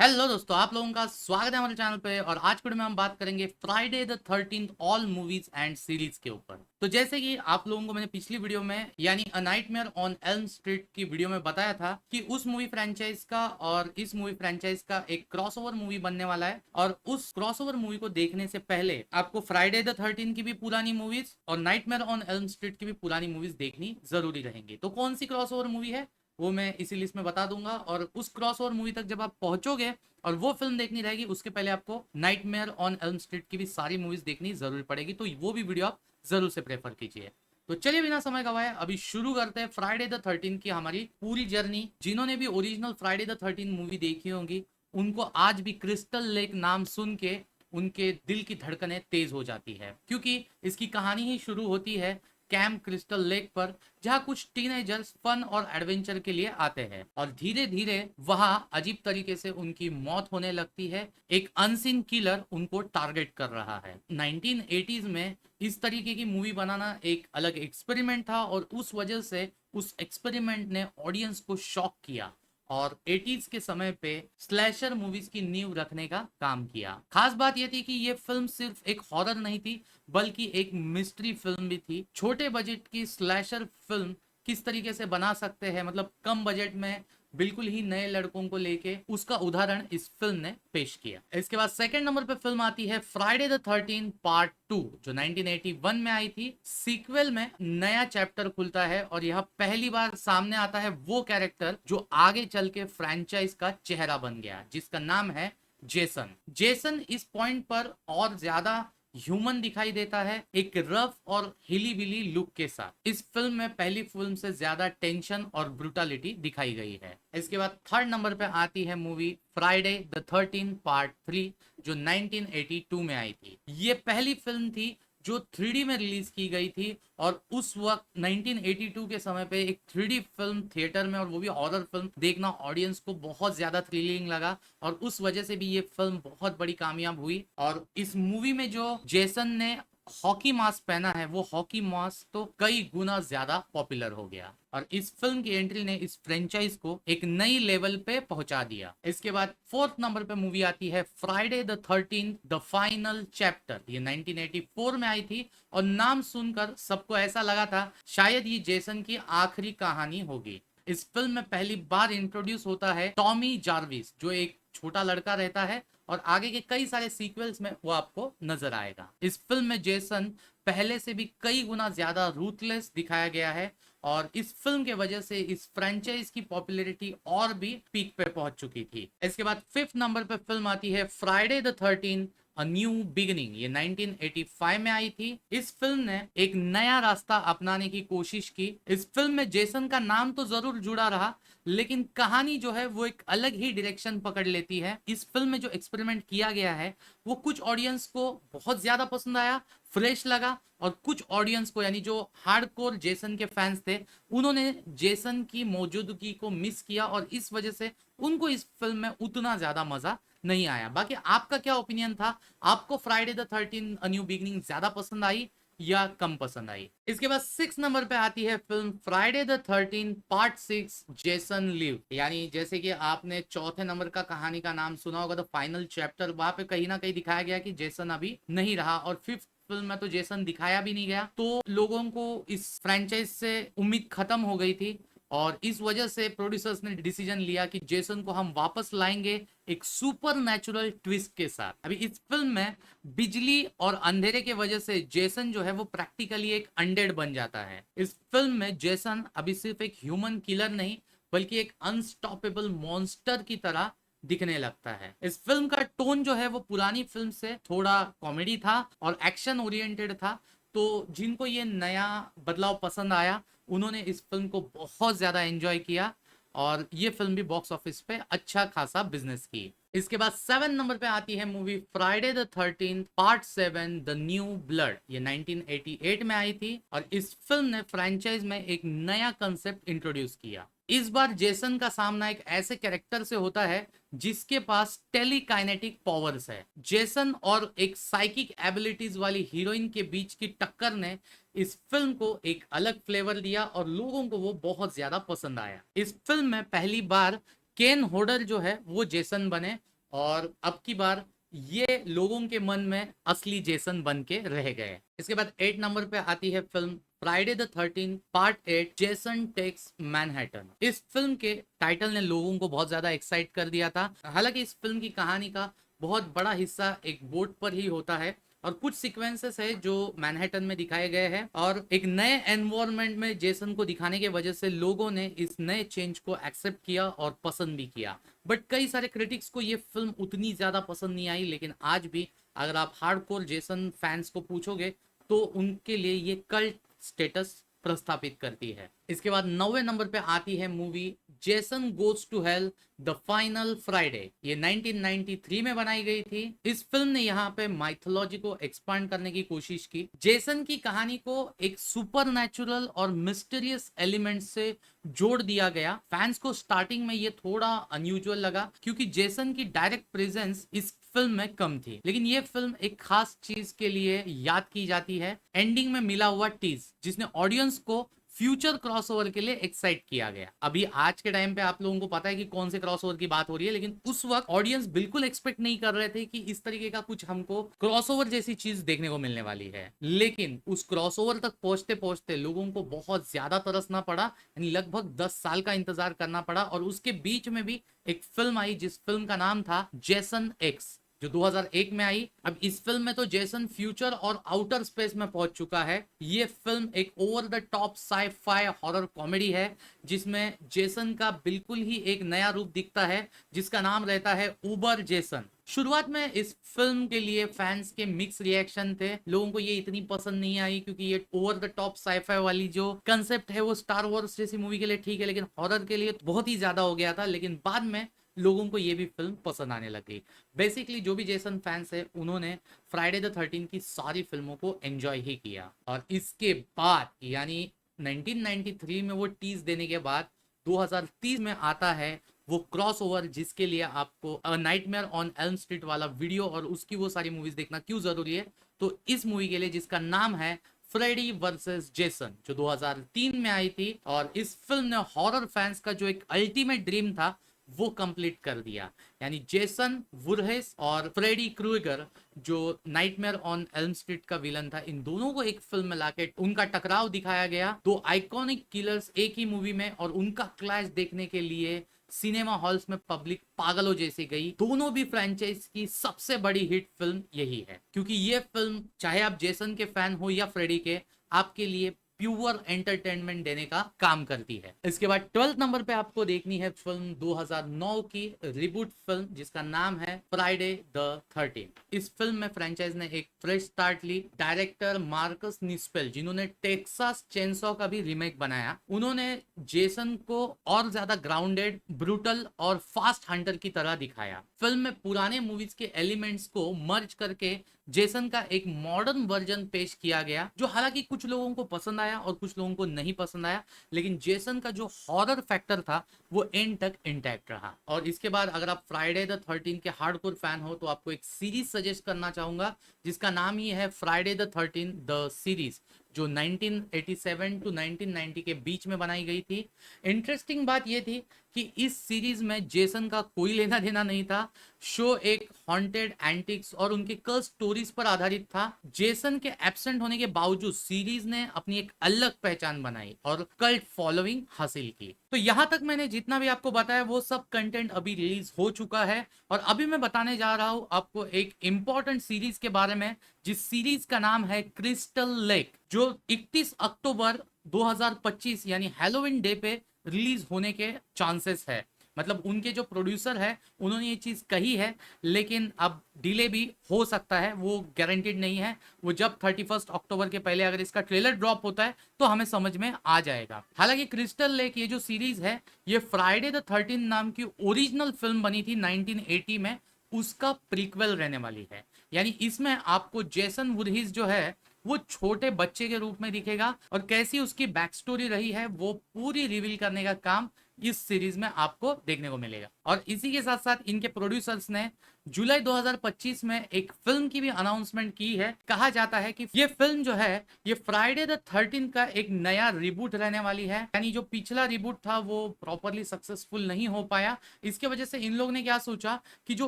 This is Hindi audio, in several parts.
हेलो दोस्तों, आप लोगों का स्वागत है हमारे चैनल पे। और आज के वीडियो में हम बात करेंगे Friday the 13th all movies and series के ऊपर। तो जैसे कि आप लोगों को मैंने पिछली वीडियो में यानी a nightmare on Elm street की वीडियो में बताया था कि उस मूवी फ्रेंचाइज का और इस मूवी फ्रेंचाइज का एक क्रॉसओवर मूवी बनने वाला है। और उस क्रॉसओवर मूवी को देखने से पहले आपको फ्राइडे द 13 की भी पुरानी मूवीज और नाइटमेयर ऑन एल्म स्ट्रीट की भी पुरानी मूवीज देखनी जरूरी रहेंगी। तो कौन सी क्रॉसओवर मूवी है वो मैं इसी लिस्ट में बता दूंगा। और उस क्रॉसओवर मूवी तक जब आप पहुंचोगे और वो फिल्म देखनी रहेगी, उसके पहले आपको नाइटमेयर ऑन एल्म स्ट्रीट की भी सारी मूवीज देखनी जरूरी पड़ेगी। तो वो भी वीडियो आप जरूर से प्रेफर कीजिए। तो चलिए बिना समय गवाए अभी शुरू करते हैं फ्राइडे द 13 की हमारी पूरी जर्नी। जिन्होंने भी ओरिजिनल फ्राइडे द 13 मूवी देखी होंगी उनको आज भी क्रिस्टल लेक नाम सुन के उनके दिल की धड़कनें तेज हो जाती है, क्योंकि इसकी कहानी ही शुरू होती है कैंप क्रिस्टल लेक पर, जहां कुछ टीनेजर्स फन और एडवेंचर के लिए आते हैं और धीरे धीरे वहां अजीब तरीके से उनकी मौत होने लगती है। एक अनसीन किलर उनको टारगेट कर रहा है। 1980s में इस तरीके की मूवी बनाना एक अलग एक्सपेरिमेंट था और उस वजह से उस एक्सपेरिमेंट ने ऑडियंस को शॉक किया और 80s के समय पे स्लैशर मूवीज की नींव रखने का काम किया। खास बात यह थी कि ये फिल्म सिर्फ एक हॉरर नहीं थी बल्कि एक मिस्ट्री फिल्म भी थी। छोटे बजट की स्लैशर फिल्म किस तरीके से बना सकते हैं, मतलब कम बजट में बिल्कुल ही नए लड़कों को लेके, उसका उदाहरण इस फिल्म ने पेश किया। इसके बाद सेकंड नंबर पे फिल्म आती है फ्राइडे द 13 पार्ट 2, जो 1981 में आई थी। सीक्वल में नया चैप्टर खुलता है और यह पहली बार सामने आता है वो कैरेक्टर जो आगे चल के फ्रेंचाइज का चेहरा बन गया, जिसका नाम है जेसन। जेसन इस पॉइंट पर और ज्यादा ह्यूमन दिखाई देता है, एक रफ और हिली बिली लुक के साथ। इस फिल्म में पहली फिल्म से ज्यादा टेंशन और ब्रुटलिटी दिखाई गई है। इसके बाद थर्ड नंबर पे आती है मूवी फ्राइडे द 13 पार्ट 3, जो 1982 में आई थी। ये पहली फिल्म थी जो 3D में रिलीज की गई थी और उस वक्त 1982 के समय पे एक 3D फिल्म थिएटर में, और वो भी हॉरर फिल्म, देखना ऑडियंस को बहुत ज्यादा थ्रिलिंग लगा और उस वजह से भी ये फिल्म बहुत बड़ी कामयाब हुई। और इस मूवी में जो जेसन ने हॉकी मास्क पहना है, वो हॉकी मास्क तो कई गुना ज्यादा पॉपुलर हो गया और इस फिल्म की एंट्री ने इस फ्रेंचाइज को एक नई लेवल पे पहुंचा दिया। इसके बाद फोर्थ नंबर पे मूवी आती है Friday the 13 the final chapter. ये 1984 में आई थी और नाम सुनकर सबको ऐसा लगा था शायद ये जेसन की आखिरी कहानी होगी। इस फिल्म में पहली बार इंट्रोड्यूस होता है टॉमी जार्विस, जो एक छोटा लड़का रहता है और आगे के कई सारे सीक्वल्स में वो आपको नजर आएगा। इस फिल्म में जेसन पहले से भी कई गुना ज्यादा रूथलेस दिखाया गया है और इस फिल्म के वजह से इस फ्रेंचाइज की पॉपुलैरिटी और भी पीक पे पहुंच चुकी थी। इसके बाद फिफ्थ नंबर पे फिल्म आती है Friday the 13 a new beginning. ये 1985 में आई थी। इस फिल्म ने एक नया रास्ता अपनाने की कोशिश की। इस फिल्म में जेसन का नाम तो जरूर जुड़ा रहा, लेकिन कहानी जो है वो एक अलग ही डायरेक्शन पकड़ लेती है। इस फिल्म में जो एक्सपेरिमेंट किया गया है वो कुछ ऑडियंस को बहुत ज्यादा पसंद आया, फ्रेश लगा, और कुछ ऑडियंस को, यानी जो हार्डकोर जेसन के फैंस थे, उन्होंने जेसन की मौजूदगी को मिस किया और इस वजह से उनको इस फिल्म में उतना ज्यादा मजा नहीं आया। बाकी आपका क्या ओपिनियन था? आपको Friday the 13 a new beginning ज्यादा पसंद आई या कम पसंद आई? इसके बाद सिक्स नंबर पे आती है film Friday the 13 part 6 Jason live. यानी जैसे कि आपने चौथे नंबर का कहानी का नाम सुना होगा द फाइनल चैप्टर, वहां पे कहीं ना कहीं दिखाया गया कि जेसन अभी नहीं रहा और फिफ्थ फिल्म में तो जेसन दिखाया भी नहीं गया। तो लोगों को इस फ्रेंचाइज से उम्मीद खत्म हो गई थी और इस वजह से प्रोड्यूसर्स ने डिसीजन लिया कि जेसन को हम वापस लाएंगे एक सुपर नेचुरल ट्विस्ट के साथ। अभी इस फिल्म में बिजली और अंधेरे के वजह से जेसन जो है वो प्रैक्टिकली एक अनडेड बन जाता है। इस फिल्म में जेसन अभी सिर्फ एक ह्यूमन किलर नहीं बल्कि एक अनस्टॉपेबल मॉन्स्टर की तरह दिखने लगता है। इस फिल्म का टोन जो है वो पुरानी फिल्म से थोड़ा कॉमेडी था और एक्शन ओरिएंटेड था। तो जिनको ये नया बदलाव पसंद आया उन्होंने इस फिल्म को बहुत ज्यादा एंजॉय किया और ये फिल्म भी बॉक्स ऑफिस पे अच्छा खासा बिजनेस की। इसके बाद सेवन नंबर पे आती है movie Friday the 13 part 7 the new blood. ये 1988 में आई थी और इस फिल्म ने फ्रेंचाइज में एक नया कंसेप्ट इंट्रोड्यूस किया। इस बार जेसन का सामना एक ऐसे कैरेक्टर से होता है जिसके पास टेलीकाइनेटिक पावर्स है। जेसन और एक साइकिक एबिलिटीज वाली हीरोइन के बीच की टक्कर ने इस फिल्म को एक अलग फ्लेवर दिया और लोगों को वो बहुत ज्यादा पसंद आया। इस फिल्म में पहली बार केन होडर जो है वो जेसन बने और अब की बार ये लोगों के मन में असली जेसन बन के रह गए। इसके बाद 8 नंबर पे आती है film Friday the 13 part 8 Jason takes Manhattan. इस फिल्म के टाइटल ने लोगों को बहुत ज्यादा एक्साइट कर दिया था। हालांकि इस फिल्म की कहानी का बहुत बड़ा हिस्सा एक बोट पर ही होता है और कुछ सीक्वेंसेस है जो मैनहट्टन में दिखाए गए हैं और एक नए एनवायरनमेंट में जेसन को दिखाने की वजह से लोगों ने इस नए चेंज को एक्सेप्ट किया और पसंद भी किया। बट कई सारे क्रिटिक्स को ये फिल्म उतनी ज्यादा पसंद नहीं आई, लेकिन आज भी अगर आप हार्डकोर जेसन फैंस को पूछोगे तो उनके लिए ये कल्ट स्टेटस प्रस्थापित करती है। इसके बाद 9वें नंबर पे आती है movie Jason goes to hell the final Friday. ये 1993 में बनाई गई थी। इस फिल्म ने यहाँ पे माइथोलॉजी को एक्सपांड करने की कोशिश की। जेसन की कहानी को एक सुपरनैचुरल और मिस्टीरियस एलिमेंट से जोड़ दिया गया। फैंस को स्टार्टिंग में ये थोड़ा अनयूजुअल लगा क्योंकि जेसन की डायरेक्ट प्रेजेंस इस फिल्म में कम थी, लेकिन ये फिल्म एक खास चीज के लिए याद की जाती है, एंडिंग में मिला हुआ टीज, जिसने ऑडियंस को फ्यूचर क्रॉसओवर के लिए एक्साइट किया गया। अभी आज के टाइम पे आप लोगों को पता है कि कौन से क्रॉसओवर की बात हो रही है, लेकिन उस वक्त ऑडियंस बिल्कुल एक्सपेक्ट नहीं कर रहे थे कि इस तरीके का कुछ हमको क्रॉसओवर जैसी चीज देखने को मिलने वाली है। लेकिन उस क्रॉसओवर तक पहुंचते पहुंचते लोगों को बहुत ज्यादा तरसना पड़ा, यानी लगभग 10 साल का इंतजार करना पड़ा। और उसके बीच में भी एक फिल्म आई जिस फिल्म का नाम था जेसन एक्स, जो 2001 में आई। अब इस फिल्म में तो जेसन फ्यूचर और आउटर स्पेस में पहुंच चुका है। ये फिल्म एक over the top sci-fi horror comedy है जिसमें जेसन का बिल्कुल ही एक नया रूप दिखता है जिसका नाम रहता है उबर जेसन। शुरुआत में इस फिल्म के लिए फैंस के मिक्स रिएक्शन थे। लोगों को ये इतनी पसंद नहीं आई क्योंकि ये ओवर द टॉप साइ-फाई वाली जो कंसेप्ट है वो स्टार वॉर्स जैसी मूवी के लिए ठीक है, लेकिन हॉरर के लिए बहुत ही ज्यादा हो गया था। लेकिन बाद में लोगों को ये भी फिल्म पसंद आने लग गई। बेसिकली जो भी जेसन फैंस है उन्होंने फ्राइडे द 13 की सारी फिल्मों को एंजॉय ही किया। और इसके बाद यानी 1993 में वो टीज देने के बाद 2030 में आता है वो क्रॉसओवर जिसके लिए आपको नाइटमेयर ऑन एल्म स्ट्रीट वाला वीडियो और उसकी वो सारी मूवीज देखना क्यों जरूरी है। तो इस मूवी के लिए जिसका नाम है फ्रेडी वर्सेस जेसन, जो 2003 में आई थी, और इस फिल्म ने हॉरर फैंस का जो एक अल्टीमेट ड्रीम था वो कंप्लीट कर दिया। यानी जेसन वुरहेस और फ्रेडी क्रूगर जो नाइटमेयर ऑन एल्म स्ट्रीट का विलन था, इन दोनों को एक फिल्म में लाके उनका टकराव दिखाया गया। दो आइकॉनिक किलर्स एक ही मूवी में, और उनका क्लैश देखने के लिए सिनेमा हॉल्स में पब्लिक पागलों जैसी गई। दोनों भी फ्रेंचाइज की सबसे बड़ी हिट फिल्म यही है, क्योंकि ये फिल्म चाहे आप जेसन के फैन हो या फ्रेडी के, आपके लिए प्योर एंटरटेनमेंट देने का काम करती है। इसके बाद 12th नंबर पे आपको देखनी है फिल्म 2009 की रिबूट फिल्म जिसका नाम है फ्राइडे द 13। इस फिल्म में फ्रेंचाइज ने एक फ्रेश स्टार्ट ली। डायरेक्टर मार्कस निस्पेल, जिन्होंने टेक्सास चेनसॉ का भी रीमेक बनाया, उन्होंने जेसन को और ज्यादा ग्राउंडेड, ब्रूटल और फास्ट हंटर की तरह दिखाया। फिल्म में पुराने मूवीज के एलिमेंट्स को मर्ज करके जेसन का एक मॉडर्न वर्जन पेश किया गया, जो हालांकि कुछ लोगों को पसंद आया और कुछ लोगों को नहीं पसंद आया, लेकिन जेसन का जो हॉरर फैक्टर था वो एंड तक इंटैक्ट रहा। और इसके बाद अगर आप फ्राइडे द 13 के हार्डकोर फैन हो तो आपको एक सीरीज सजेस्ट करना चाहूंगा जिसका नाम ही है फ्राइडे द 13 द सीरीज, जो 1987 टू 1990 के बीच में बनाई गई थी। इंटरेस्टिंग बात यह थी कि इस सीरीज में जेसन का कोई लेना देना नहीं था। शो एक हॉन्टेड एंटिक्स और उनके कर्स स्टोरीज पर आधारित था। जेसन के एब्सेंट होने के बावजूद सीरीज ने अपनी एक अलग पहचान बनाई और कल्ट फॉलोइंग हासिल की। तो यहां तक मैंने जितना भी आपको बताया वो सब कंटेंट अभी रिलीज हो चुका है, और अभी मैं बताने जा रहा हूं आपको एक इंपॉर्टेंट सीरीज के बारे में, जिस सीरीज का नाम है क्रिस्टल लेक, जो 31 अक्टूबर 2025 यानी हैलोवीन डे पे रिलीज होने के चांसेस है। मतलब उनके जो प्रोड्यूसर है उन्होंने ये चीज कही है, लेकिन अब डिले भी हो सकता है, वो गारंटेड नहीं है। वो जब 31 अक्टूबर के पहले अगर इसका ट्रेलर ड्रॉप होता है तो हमें समझ में आ जाएगा। हालांकि क्रिस्टल लेक ये जो सीरीज है ये फ्राइडे द 13 नाम की ओरिजिनल फिल्म बनी थी 1980 में, उसका प्रीक्वल रहने वाली है। यानी इसमें आपको जेसन वुरहेस जो है वो छोटे बच्चे के रूप में दिखेगा, और कैसी उसकी बैक स्टोरी रही है वो पूरी रिवील करने का काम इस सीरीज में आपको देखने को मिलेगा। और इसी के साथ साथ इनके प्रोड्यूसर्स ने जुलाई 2025 में एक फिल्म की भी अनाउंसमेंट की है। कहा जाता है कि ये फिल्म जो है ये फ्राइडे द 13 का एक नया रिबूट रहने वाली है। यानी जो पिछला रिबूट था वो प्रॉपरली सक्सेसफुल नहीं हो पाया, इसके वजह से इन लोग ने क्या सोचा कि जो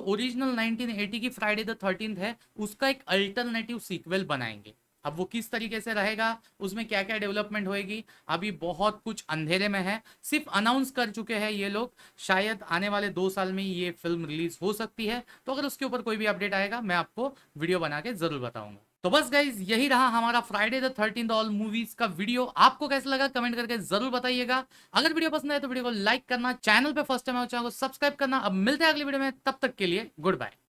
ओरिजिनल 1980 की फ्राइडे द 13 है उसका एक अल्टरनेटिव सीक्वल बनाएंगे। अब वो किस तरीके से रहेगा, उसमें क्या क्या डेवलपमेंट होएगी, अभी बहुत कुछ अंधेरे में है। सिर्फ अनाउंस कर चुके हैं ये लोग, शायद आने वाले 2 साल में ये फिल्म रिलीज हो सकती है। तो अगर उसके ऊपर कोई भी अपडेट आएगा मैं आपको वीडियो बना के जरूर बताऊंगा। तो बस गाइज यही रहा हमारा Friday the 13th all movies का वीडियो। आपको कैसा लगा कमेंट करके जरूर बताइएगा। अगर वीडियो पसंद आए तो वीडियो को लाइक करना, चैनल पे फर्स्ट टाइम आए चैनल को सब्सक्राइब करना। अब मिलते हैं अगली वीडियो में, तब तक के लिए गुड बाय।